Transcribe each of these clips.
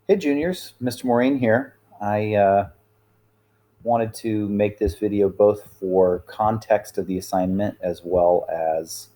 Hey juniors, Mr. Maureen here. I wanted to make this video both for context of the assignment as well as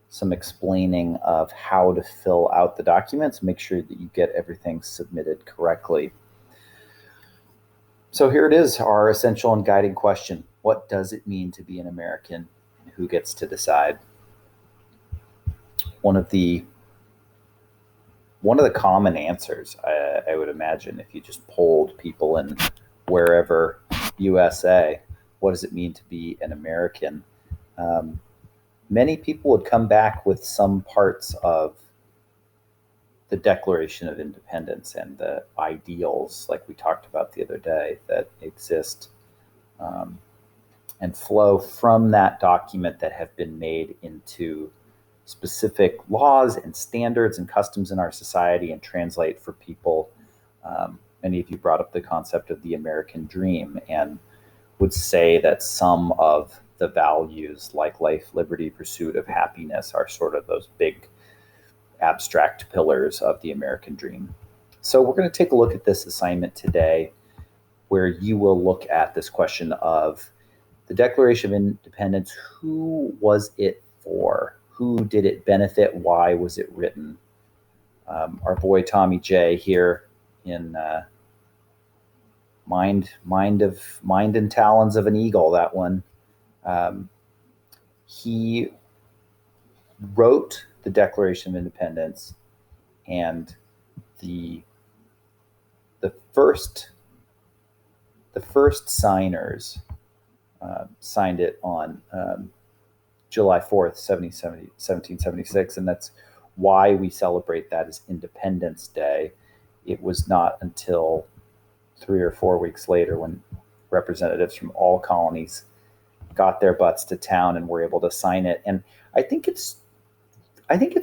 some explaining of how to fill out the documents, make sure that you get everything submitted correctly. So here it is, our essential and guiding question. What does it mean to be an American, and who gets to decide? One of the common answers, I would imagine, if you just polled people in wherever USA, what does it mean to be an American? Um, Many people would come back with some parts of the Declaration of Independence and the ideals, like we talked about the other day, that exist um, and flow from that document that have been made into specific laws and standards and customs in our society and translate for people. Many of you brought up the concept of the American dream and would say that some of the values like life, liberty, pursuit of happiness are sort of those big abstract pillars of the American dream. So we're going to take a look at this assignment today where you will look at this question of the Declaration of Independence. Who was it for? Who did it benefit? Why was it written? Our boy Tommy J here in Mind and Talons of an Eagle, that one. He wrote the Declaration of Independence, and the first signers signed it on July 4th, 1776, and that's why we celebrate that as Independence Day. It was not until 3 or 4 weeks later when representatives from all colonies got their butts to town and were able to sign it. And I think it's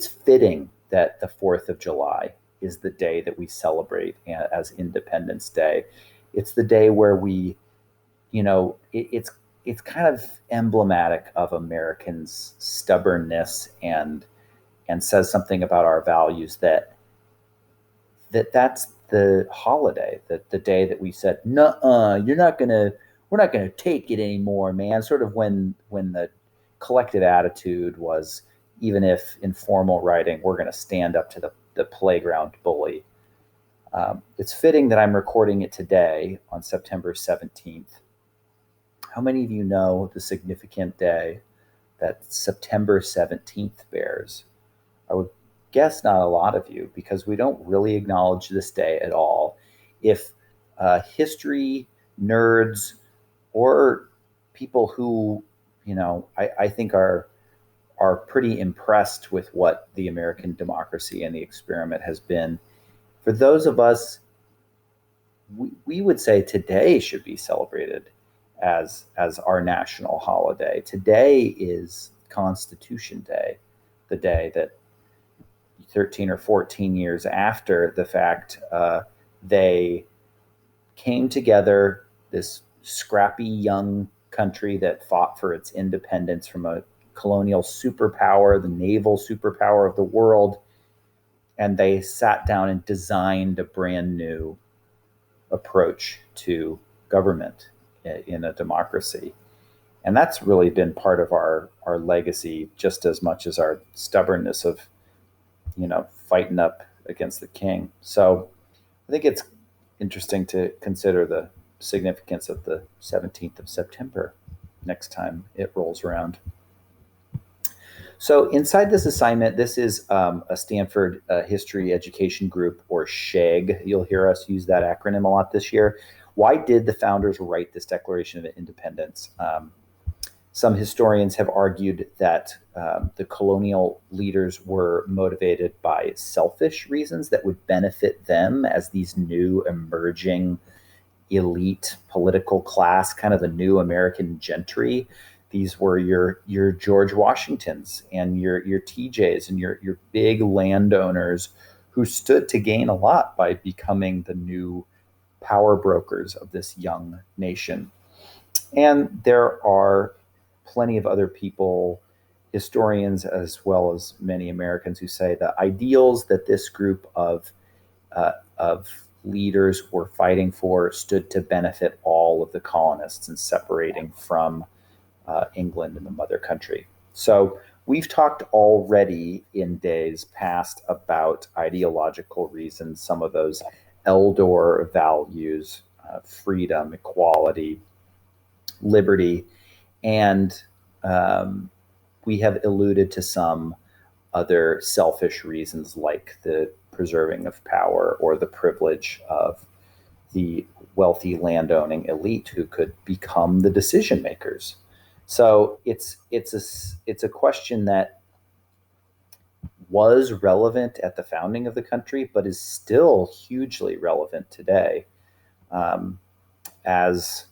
fitting that the 4th of July is the day that we celebrate as Independence Day. It's the day where we, it's kind of emblematic of Americans' stubbornness and says something about our values that's the holiday, that the day that we said, "Nuh-uh, we're not gonna take it anymore, man." Sort of when the collective attitude was, even if in formal writing, we're gonna stand up to the playground bully. It's fitting that I'm recording it today on September 17th. How many of you know the significant day that September 17th bears? I would guess not a lot of you, because we don't really acknowledge this day at all. If history nerds or people who, I think are pretty impressed with what the American democracy and the experiment has been, for those of us, we would say today should be celebrated as our national holiday. Today is Constitution Day, the day that 13 or 14 years after the fact, they came together, this scrappy young country that fought for its independence from a colonial superpower, the naval superpower of the world, and they sat down and designed a brand new approach to government in a democracy. And that's really been part of our legacy, just as much as our stubbornness of fighting up against the king. So I think it's interesting to consider the significance of the 17th of September next time it rolls around. So inside this assignment, this is a Stanford History Education Group, or SHEG. You'll hear us use that acronym a lot this year. Why did the founders write this Declaration of Independence? Some historians have argued that the colonial leaders were motivated by selfish reasons that would benefit them as these new emerging elite political class, kind of the new American gentry. These were your George Washingtons and your TJs and your big landowners who stood to gain a lot by becoming the new power brokers of this young nation. And there are plenty of other people, historians as well as many Americans, who say the ideals that this group of of leaders were fighting for stood to benefit all of the colonists and separating from England and the mother country. So we've talked already in days past about ideological reasons, some of those Eldor values, freedom, equality, liberty, and we have alluded to some other selfish reasons like the preserving of power or the privilege of the wealthy landowning elite who could become the decision makers. So it's a question that was relevant at the founding of the country, but is still hugely relevant today. As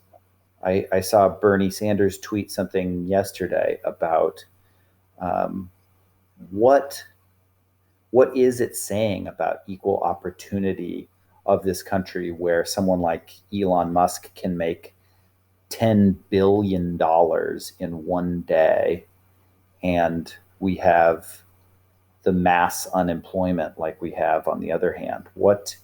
I saw Bernie Sanders tweet something yesterday about what is it saying about equal opportunity of this country where someone like Elon Musk can make $10 billion in one day and we have the mass unemployment like we have on the other hand? What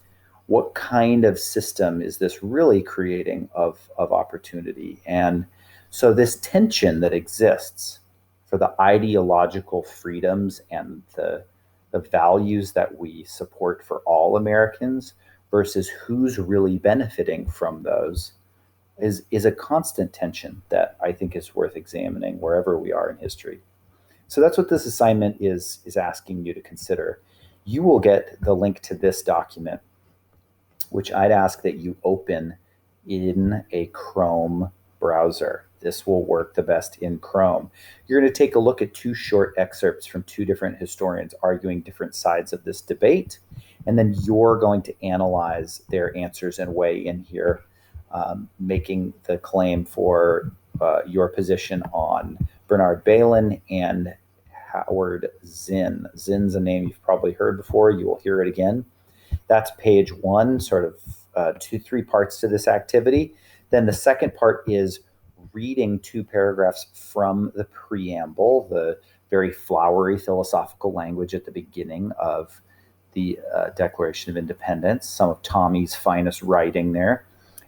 kind of system is this really creating of opportunity? And so this tension that exists for the ideological freedoms and the values that we support for all Americans versus who's really benefiting from those is a constant tension that I think is worth examining wherever we are in history. So that's what this assignment is asking you to consider. You will get the link to this document, which I'd ask that you open in a Chrome browser. This will work the best in Chrome. You're going to take a look at two short excerpts from two different historians arguing different sides of this debate, and then you're going to analyze their answers and weigh in here, making the claim for your position on Bernard Bailyn and Howard Zinn. Zinn's a name you've probably heard before. You will hear it again. That's page one, sort of 2-3 parts to this activity. Then the second part is reading 2 paragraphs from the preamble, the very flowery philosophical language at the beginning of the Declaration of Independence, some of Tommy's finest writing there.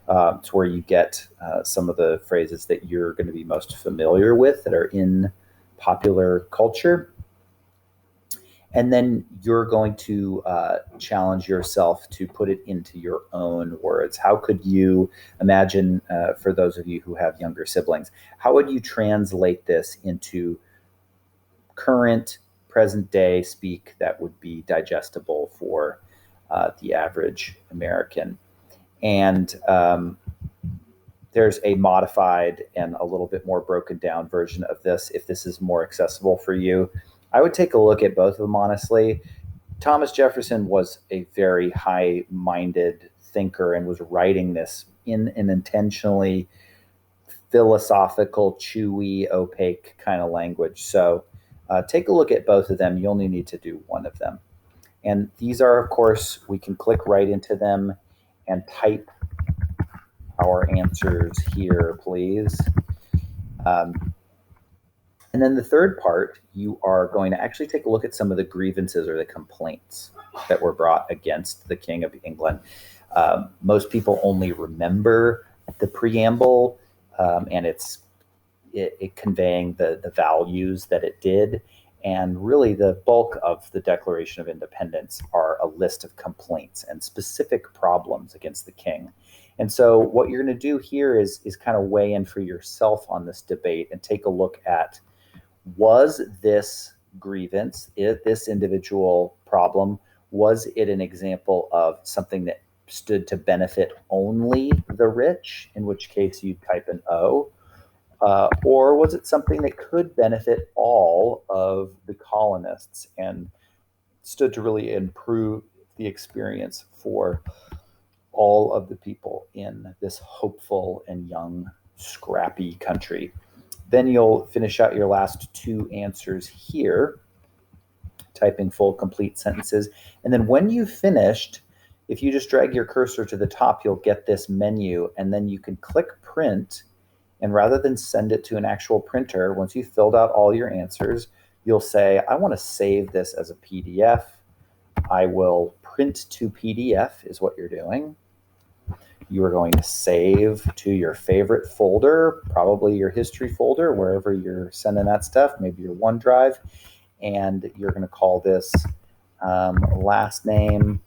It's where you get some of the phrases that you're going to be most familiar with that are in popular culture. And then you're going to challenge yourself to put it into your own words. How could you imagine, for those of you who have younger siblings, how would you translate this into current, present day speak that would be digestible for the average American? And there's a modified and a little bit more broken down version of this if this is more accessible for you. I would take a look at both of them, honestly. Thomas Jefferson was a very high-minded thinker and was writing this in an intentionally philosophical, chewy, opaque kind of language. So take a look at both of them. You only need to do one of them. And these are, of course, we can click right into them and type our answers here, please. And then the third part, you are going to actually take a look at some of the grievances or the complaints that were brought against the King of England. Most people only remember the preamble and it conveying the values that it did. And really the bulk of the Declaration of Independence are a list of complaints and specific problems against the king. And so what you're going to do here is kind of weigh in for yourself on this debate and take a look at, was this grievance, this individual problem, was it an example of something that stood to benefit only the rich, in which case you type an O, or was it something that could benefit all of the colonists and stood to really improve the experience for all of the people in this hopeful and young, scrappy country? Then you'll finish out your last 2 answers here, typing full, complete sentences. And then when you've finished, if you just drag your cursor to the top, you'll get this menu, and then you can click print. And rather than send it to an actual printer, once you've filled out all your answers, you'll say, I want to save this as a PDF. I will print to PDF is what you're doing. You are going to save to your favorite folder, probably your history folder, wherever you're sending that stuff, maybe your OneDrive, and you're going to call this last name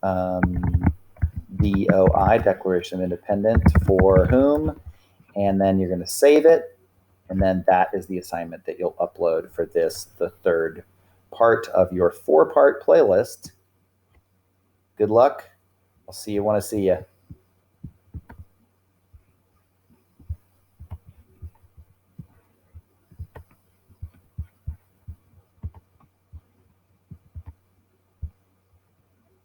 DOI, Declaration of Independence, for whom, and then you're going to save it, and then that is the assignment that you'll upload for this, the third part of your 4-part playlist. Good luck. I'll see you when I see you.